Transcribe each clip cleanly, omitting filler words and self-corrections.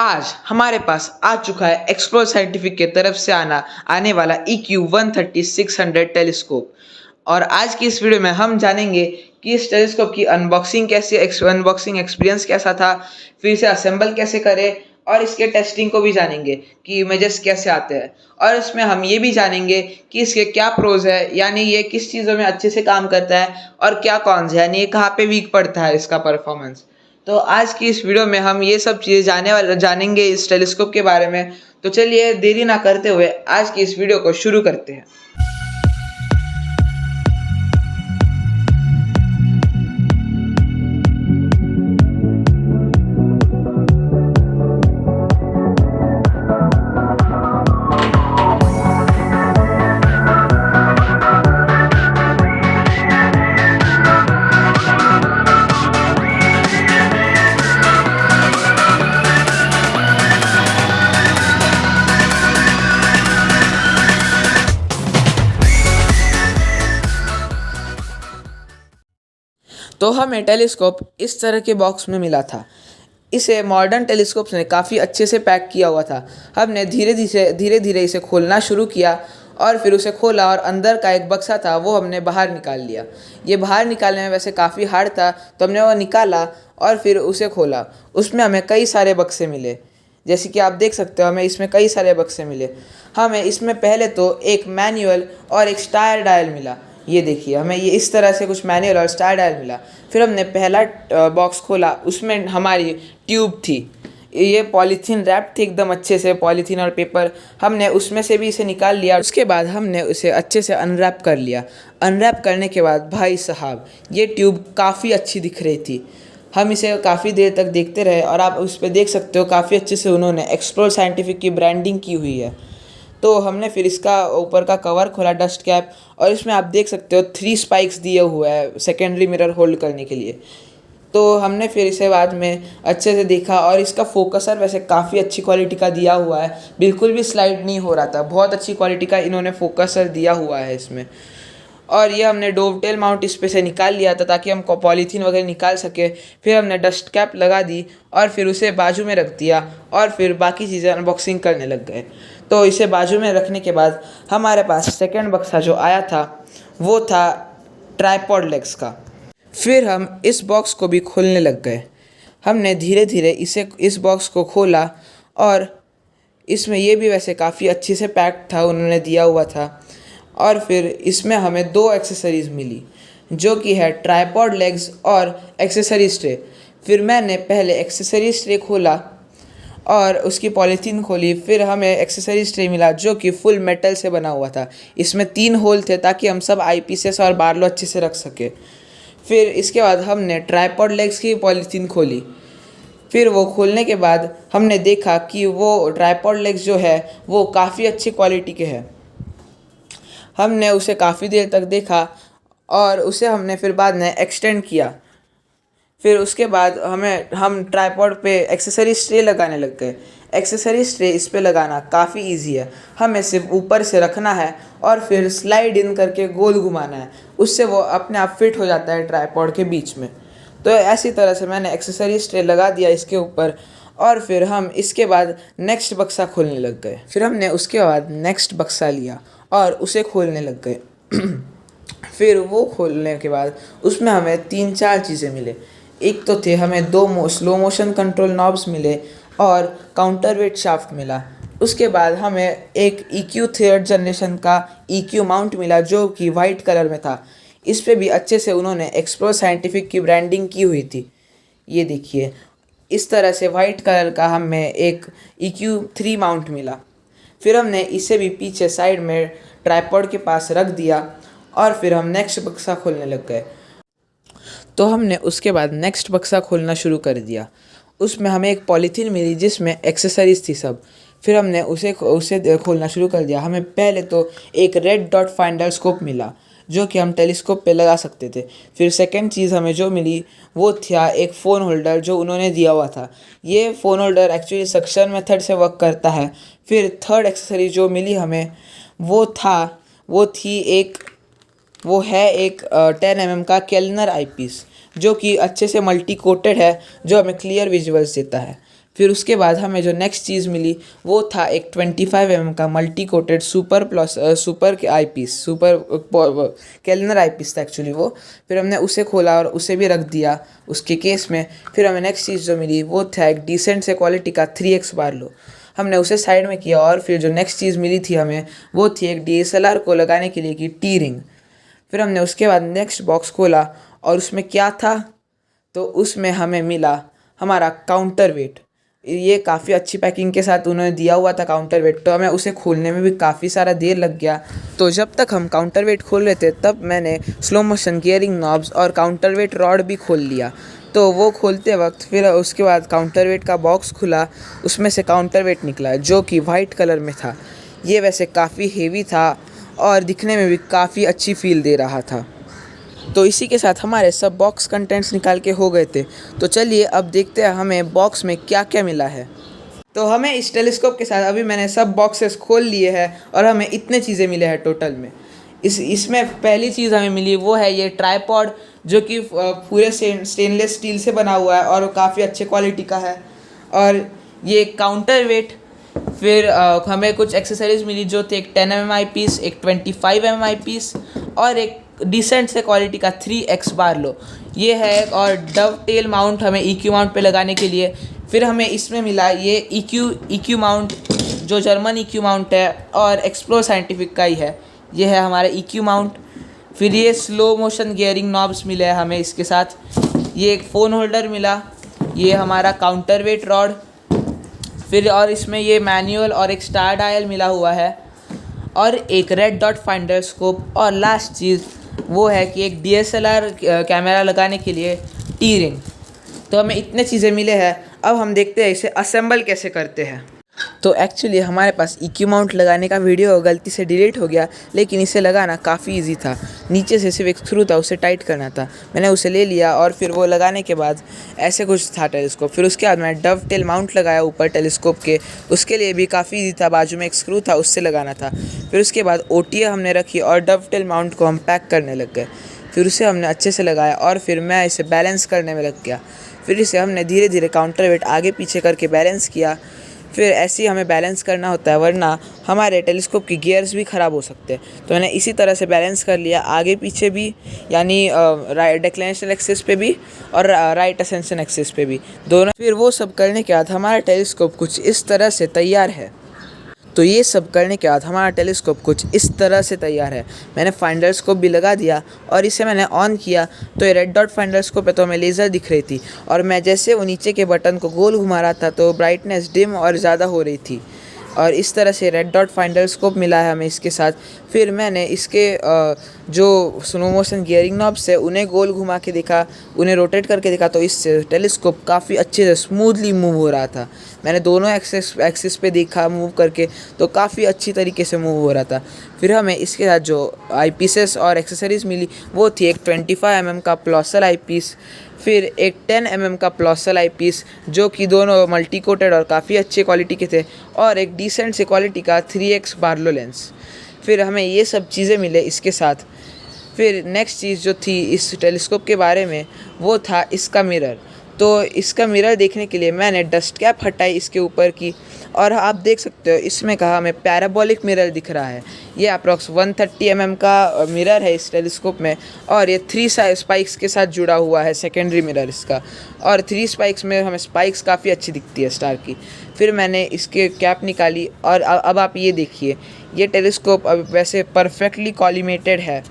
आज हमारे पास आ चुका है एक्सप्लोर साइंटिफिक के तरफ से आने वाला EQ13600 टेलीस्कोप। और आज की इस वीडियो में हम जानेंगे कि इस टेलीस्कोप की अनबॉक्सिंग एक्सपीरियंस कैसा था, फिर इसे असेंबल कैसे करें और इसके टेस्टिंग को भी जानेंगे कि इमेजेस कैसे आते हैं। और इसमें हम ये भी जानेंगे कि इसके क्या प्रोज है, यानी ये किस चीज़ों में अच्छे से काम करता है और क्या कॉन्स है, यानी ये कहाँ पे वीक पड़ता है इसका परफॉर्मेंस। तो आज की इस वीडियो में हम ये सब चीज़ें जानेंगे इस टेलीस्कोप के बारे में। तो चलिए देरी ना करते हुए आज की इस वीडियो को शुरू करते हैं। तो हमें टेलीस्कोप इस तरह के बॉक्स में मिला था। इसे मॉडर्न टेलीस्कोप्स ने काफ़ी अच्छे से पैक किया हुआ था। हमने धीरे धीरे इसे खोलना शुरू किया और फिर उसे खोला और अंदर का एक बक्सा था वो हमने बाहर निकाल लिया। ये बाहर निकालने में वैसे काफ़ी हार्ड था, तो हमने वो निकाला और फिर उसे खोला। उसमें हमें कई सारे बक्से मिले, जैसे कि आप देख सकते हो हमें इसमें कई सारे बक्से मिले। हमें इसमें पहले तो एक मैनुअल और एक स्टार डायल मिला। ये देखिए, हमें ये इस तरह से कुछ मैनुअल और स्टार डायल मिला। फिर हमने पहला बॉक्स खोला, उसमें हमारी ट्यूब थी। ये पॉलीथीन रैप थी एकदम अच्छे से, पॉलीथीन और पेपर। हमने उसमें से भी इसे निकाल लिया। उसके बाद हमने उसे अच्छे से अनरैप कर लिया। अनरैप करने के बाद भाई साहब, ये ट्यूब काफ़ी अच्छी दिख रही थी। हम इसे काफ़ी देर तक देखते रहे और आप उस पर देख सकते हो काफ़ी अच्छे से उन्होंने एक्सप्लोर साइंटिफिक की ब्रांडिंग की हुई है। तो हमने फिर इसका ऊपर का कवर खोला, डस्ट कैप, और इसमें आप देख सकते हो 3 स्पाइक्स दिए हुए हैं सेकेंडरी मिरर होल्ड करने के लिए। तो हमने फिर इसे बाद में अच्छे से देखा और इसका फोकसर वैसे काफ़ी अच्छी क्वालिटी का दिया हुआ है, बिल्कुल भी स्लाइड नहीं हो रहा था। बहुत अच्छी क्वालिटी का इन्होंने फोकसर दिया हुआ है इसमें। और ये हमने डोवटेल माउंट इस पे से निकाल लिया था ताकि हम पॉलीथीन वगैरह निकाल सके। फिर हमने डस्ट कैप लगा दी और फिर उसे बाजू में रख दिया और फिर बाकी चीज़ें अनबॉक्सिंग करने लग गए। तो इसे बाजू में रखने के बाद हमारे पास सेकंड बक्सा जो आया था वो था ट्राइपॉड लेग्स का। फिर हम इस बॉक्स को भी खोलने लग गए। हमने धीरे धीरे इस बॉक्स को खोला और इसमें ये भी वैसे काफ़ी अच्छे से पैक था, उन्होंने दिया हुआ था। और फिर इसमें हमें 2 एक्सेसरीज़ मिली, जो कि है ट्राइपॉड लेग्स और एक्सेसरीज ट्रे। फिर मैंने पहले एक्सेसरीज ट्रे खोला और उसकी पॉलीथीन खोली। फिर हमें एक्सेसरीज ट्रे मिला जो कि फुल मेटल से बना हुआ था। इसमें 3 होल थे ताकि हम सब आईपीसेस और बारलो अच्छे से रख सके। फिर इसके बाद हमने ट्राइपॉड लेग्स की पॉलीथीन खोली। फिर वो खोलने के बाद हमने देखा कि वो ट्राइपॉड लेग्स जो है वो काफ़ी अच्छी क्वालिटी के हैं। हमने उसे काफ़ी देर तक देखा और उसे हमने फिर बाद में एक्सटेंड किया। फिर उसके बाद हम ट्राइपॉड पे एक्सेसरीज ट्रे लगाने लग गए। एक्सेसरीज ट्रे इस पे लगाना काफ़ी इजी है। हमें सिर्फ ऊपर से रखना है और फिर स्लाइड इन करके गोल घुमाना है, उससे वो अपने आप फिट हो जाता है ट्राइपॉड के बीच में। तो ऐसी तरह से मैंने एक्सेसरीज ट्रे लगा दिया इसके ऊपर और फिर हम इसके बाद नेक्स्ट बक्सा खोलने लग गए। फिर हमने उसके बाद नेक्स्ट बक्सा लिया और उसे खोलने लग गए। फिर वो खोलने के बाद उसमें हमें 3-4 चीज़ें मिले। एक तो थे हमें 2 स्लो मोशन कंट्रोल नॉब्स मिले और काउंटर वेट शाफ्ट मिला। उसके बाद हमें एक EQ 3rd जनरेशन का EQ माउंट मिला जो कि वाइट कलर में था। इस पे भी अच्छे से उन्होंने एक्सप्लोर साइंटिफिक की ब्रांडिंग की हुई थी। ये देखिए, इस तरह से वाइट कलर का हमें एक EQ 3 माउंट मिला। फिर हमने इसे भी पीछे साइड में ट्राइपॉड के पास रख दिया और फिर हम नेक्स्ट बक्सा खोलने लग गए। तो हमने उसके बाद नेक्स्ट बक्सा खोलना शुरू कर दिया। उसमें हमें एक पॉलीथीन मिली जिसमें एक्सेसरीज थी सब। फिर हमने उसे खोलना शुरू कर दिया। हमें पहले तो एक रेड डॉट फाइंडर स्कोप मिला जो कि हम टेलीस्कोप पे लगा सकते थे। फिर सेकंड चीज़ हमें जो मिली वो था एक फ़ोन होल्डर जो उन्होंने दिया हुआ था। ये phone holder actually suction method से वर्क करता है। फिर थर्ड एक्सेसरी जो मिली हमें वो है एक 10 mm का केल्नर आईपीस जो कि अच्छे से मल्टी कोटेड है, जो हमें क्लियर विजुअल्स देता है। फिर उसके बाद हमें जो नेक्स्ट चीज़ मिली वो था एक 25 mm का मल्टी कोटेड सुपर आई पीस, सुपर कैलिनर आई पीस था एक्चुअली वो। फिर हमने उसे खोला और उसे भी रख दिया उसके केस में। फिर हमें नेक्स्ट चीज़ जो मिली वो था एक डिसेंट से क्वालिटी का 3x बार्लो। हमने उसे साइड में किया और फिर जो नेक्स्ट चीज़ मिली थी हमें वो थी एक DSLR को लगाने के लिए की टी रिंग। फिर हमने उसके बाद नेक्स्ट बॉक्स खोला और उसमें क्या था, तो उसमें हमें मिला हमारा काउंटर वेट। ये काफ़ी अच्छी पैकिंग के साथ उन्होंने दिया हुआ था काउंटर वेट, तो हमें उसे खोलने में भी काफ़ी सारा देर लग गया। तो जब तक हम काउंटर वेट खोल रहे थे तब मैंने स्लो मोशन गियरिंग नॉब्स और काउंटर वेट रॉड भी खोल लिया। तो वो खोलते वक्त फिर उसके बाद काउंटर वेट का बॉक्स खुला, उसमें से काउंटर वेट निकला जो कि वाइट कलर में था। ये वैसे काफ़ी हेवी था और दिखने में भी काफ़ी अच्छी फील दे रहा था। तो इसी के साथ हमारे सब बॉक्स कंटेंट्स निकाल के हो गए थे। तो चलिए अब देखते हैं हमें बॉक्स में क्या क्या मिला है। तो हमें इस टेलीस्कोप के साथ अभी मैंने सब बॉक्सेस खोल लिए हैं और हमें इतने चीज़ें मिले हैं टोटल में। इसमें पहली चीज़ हमें मिली वो है ये ट्राइपॉड, जो कि पूरे स्टेनलेस स्टील से बना हुआ है और काफ़ी अच्छे क्वालिटी का है। और ये काउंटर वेट। फिर हमें कुछ एक्सेसरीज मिली जो थे एक 10 mm आई पीस, एक 25 mm आई पीस और एक डिसेंट से क्वालिटी का 3x बार्लो ये है। और डव टेल माउंट हमें EQ माउंट पे लगाने के लिए। फिर हमें इसमें मिला ये EQ माउंट, जो जर्मन EQ माउंट है और एक्सप्लोर साइंटिफिक का ही है। ये है हमारा EQ माउंट। फिर ये स्लो मोशन गियरिंग नॉब्स मिले हैं हमें इसके साथ। ये एक फ़ोन होल्डर मिला। ये हमारा काउंटर वेट रॉड। फिर और इसमें ये मैनुअल और एक स्टार डायल मिला हुआ है और एक रेड डॉट फाइंडर स्कोप। और लास्ट चीज़ वो है कि एक DSLR कैमरा लगाने के लिए टी रिंग। तो हमें इतने चीज़ें मिले हैं। अब हम देखते हैं इसे असेंबल कैसे करते हैं। तो एक्चुअली हमारे पास EQ माउंट लगाने का वीडियो गलती से डिलीट हो गया, लेकिन इसे लगाना काफ़ी इजी था। नीचे से सिर्फ एक स्क्रू था, उसे टाइट करना था। मैंने उसे ले लिया और फिर वो लगाने के बाद ऐसे कुछ था टेलीस्कोप। फिर उसके बाद मैंने डव टेल माउंट लगाया ऊपर टेलीस्कोप के, उसके लिए भी काफ़ी इजी था। बाजू में एक स्क्रू था, उससे लगाना था। फिर उसके बाद OTA हमने रखी और डव टेल माउंट को हम पैक करने लग गए। फिर उसे हमने अच्छे से लगाया और फिर मैं इसे बैलेंस करने में लग गया। फिर इसे हमने धीरे धीरे काउंटर वेट आगे पीछे करके बैलेंस किया। फिर ऐसे ही हमें बैलेंस करना होता है, वरना हमारे टेलीस्कोप की गियर्स भी ख़राब हो सकते हैं। तो मैंने इसी तरह से बैलेंस कर लिया, आगे पीछे भी, यानी राइट डिक्लेनेशन एक्सिस पे भी और राइट असेंशन एक्सिस पे भी, दोनों। फिर वो सब करने के बाद हमारा टेलीस्कोप कुछ इस तरह से तैयार है। तो ये सब करने के बाद हमारा टेलीस्कोप कुछ इस तरह से तैयार है। मैंने फाइंडर स्कोप भी लगा दिया और इसे मैंने ऑन किया तो ये रेड डॉट फाइंडर स्कोप पे तो हमें लेज़र दिख रही थी। और मैं जैसे वो नीचे के बटन को गोल घुमा रहा था तो ब्राइटनेस डिम और ज़्यादा हो रही थी। और इस तरह से रेड डॉट फाइंडर स्कोप मिला है हमें इसके साथ। फिर मैंने इसके जो स्लो मोशन गियरिंग नॉब्स है उन्हें गोल घुमा के देखा, उन्हें रोटेट करके देखा, तो इससे टेलीस्कोप काफ़ी अच्छे से स्मूथली मूव हो रहा था। मैंने दोनों एक्सिस पे देखा मूव करके, तो काफ़ी अच्छी तरीके से मूव हो रहा था। फिर हमें इसके साथ जो आई पीसेस और एक्सेसरीज़ मिली वो थी एक 25 mm का प्लॉसल आई पीस, फिर एक 10 mm का प्लॉसल आई पीस जो कि दोनों मल्टी कोटेड और काफ़ी अच्छे क्वालिटी के थे, और एक डिसेंट से क्वालिटी का 3x बार्लो लेंस। फिर हमें ये सब चीज़ें मिले इसके साथ। फिर नेक्स्ट चीज़ जो थी इस टेलीस्कोप के बारे में वो था इसका मिरर। तो इसका मिरर देखने के लिए मैंने डस्ट कैप हटाई इसके ऊपर की, और आप देख सकते हो इसमें कहा हमें पैराबोलिक मिरर दिख रहा है। ये अप्रॉक्स 130 mm का मिरर है इस टेलीस्कोप में, और ये 3 स्पाइक्स के साथ जुड़ा हुआ है, सेकेंडरी मिरर इसका। और 3 स्पाइक्स में हमें स्पाइक्स काफ़ी अच्छी दिखती है स्टार की। फिर मैंने इसके कैप निकाली और अब आप ये देखिए, ये टेलीस्कोप अब वैसे परफेक्टली कॉलिमेटेड है।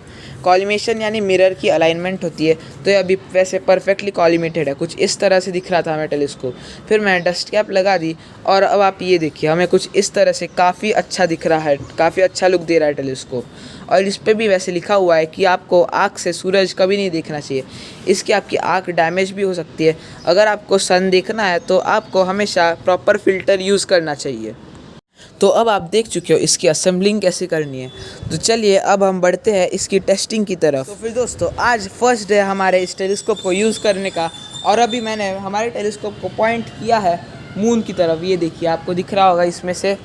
कॉलिमेशन यानी मिरर की अलाइनमेंट होती है, तो ये अभी वैसे परफेक्टली कॉलिमेटेड है। कुछ इस तरह से दिख रहा था हमें टेलीस्कोप। फिर मैंने डस्ट कैप लगा दी और अब आप ये देखिए, हमें कुछ इस तरह से काफ़ी अच्छा दिख रहा है, काफ़ी अच्छा लुक दे रहा है टेलीस्कोप। और इस पर भी वैसे लिखा हुआ है कि आपको आँख से सूरज कभी नहीं देखना चाहिए, इसकी आपकी आँख डैमेज भी हो सकती है। अगर आपको सन देखना है तो आपको हमेशा प्रॉपर फ़िल्टर यूज़ करना चाहिए। तो अब आप देख चुके हो इसकी असेंबलिंग कैसे करनी है, तो चलिए अब हम बढ़ते हैं इसकी टेस्टिंग की तरफ। तो फिर दोस्तों, आज फर्स्ट डे हमारे इस टेलीस्कोप को यूज़ करने का, और अभी मैंने हमारे टेलीस्कोप को पॉइंट किया है मून की तरफ। ये देखिए, आपको दिख रहा होगा इसमें से,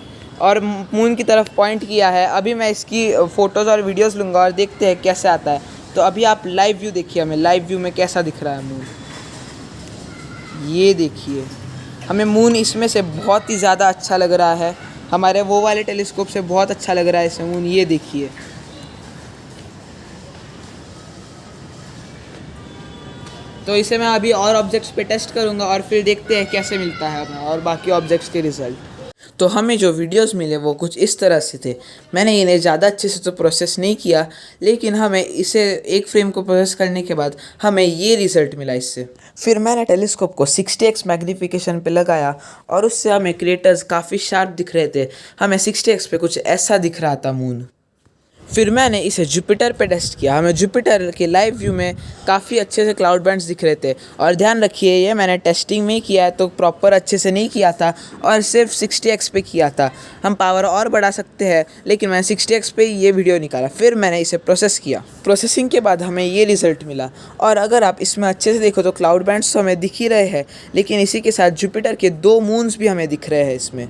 और मून की तरफ पॉइंट किया है। अभी मैं इसकी फ़ोटोज़ और वीडियोज़ लूँगा और देखते हैं कैसे आता है। तो अभी आप लाइव व्यू देखिए, हमें लाइव व्यू में कैसा दिख रहा है मून। ये देखिए, हमें मून इसमें से बहुत ही ज़्यादा अच्छा लग रहा है। हमारे वो वाले टेलीस्कोप से बहुत अच्छा लग रहा है इसमें मून, ये देखिए। तो इसे मैं अभी और ऑब्जेक्ट्स पे टेस्ट करूँगा और फिर देखते हैं कैसे मिलता है हमें और बाकी ऑब्जेक्ट्स के रिज़ल्ट। तो हमें जो वीडियोस मिले वो कुछ इस तरह से थे। मैंने इन्हें ज़्यादा अच्छे से तो प्रोसेस नहीं किया, लेकिन हमें इसे एक फ्रेम को प्रोसेस करने के बाद हमें ये रिज़ल्ट मिला इससे। फिर मैंने टेलीस्कोप को 60x मैग्नीफिकेशन पे लगाया और उससे हमें क्रेटर्स काफ़ी शार्प दिख रहे थे। हमें 60x पे कुछ ऐसा दिख रहा था मून। फिर मैंने इसे जुपिटर पे टेस्ट किया। हमें जुपिटर के लाइव व्यू में काफ़ी अच्छे से क्लाउड बैंड्स दिख रहे थे। और ध्यान रखिए, ये मैंने टेस्टिंग में ही किया है तो प्रॉपर अच्छे से नहीं किया था और सिर्फ 60x पे किया था। हम पावर और बढ़ा सकते हैं, लेकिन मैंने 60x पे ही ये वीडियो निकाला। फिर मैंने इसे प्रोसेस किया। प्रोसेसिंग के बाद हमें ये रिज़ल्ट मिला। और अगर आप इसमें अच्छे से देखो तो क्लाउड बैंड्स तो हमें दिख ही रहे हैं, लेकिन इसी के साथ जुपिटर के 2 मून्स भी हमें दिख रहे हैं इसमें।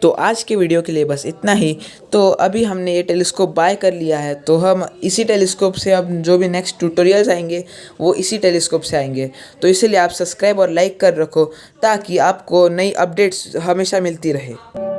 तो आज के वीडियो के लिए बस इतना ही। तो अभी हमने ये टेलीस्कोप बाय कर लिया है, तो हम इसी टेलीस्कोप से अब जो भी नेक्स्ट ट्यूटोरियल्स आएंगे वो इसी टेलीस्कोप से आएंगे। तो इसीलिए आप सब्सक्राइब और लाइक कर रखो ताकि आपको नई अपडेट्स हमेशा मिलती रहे।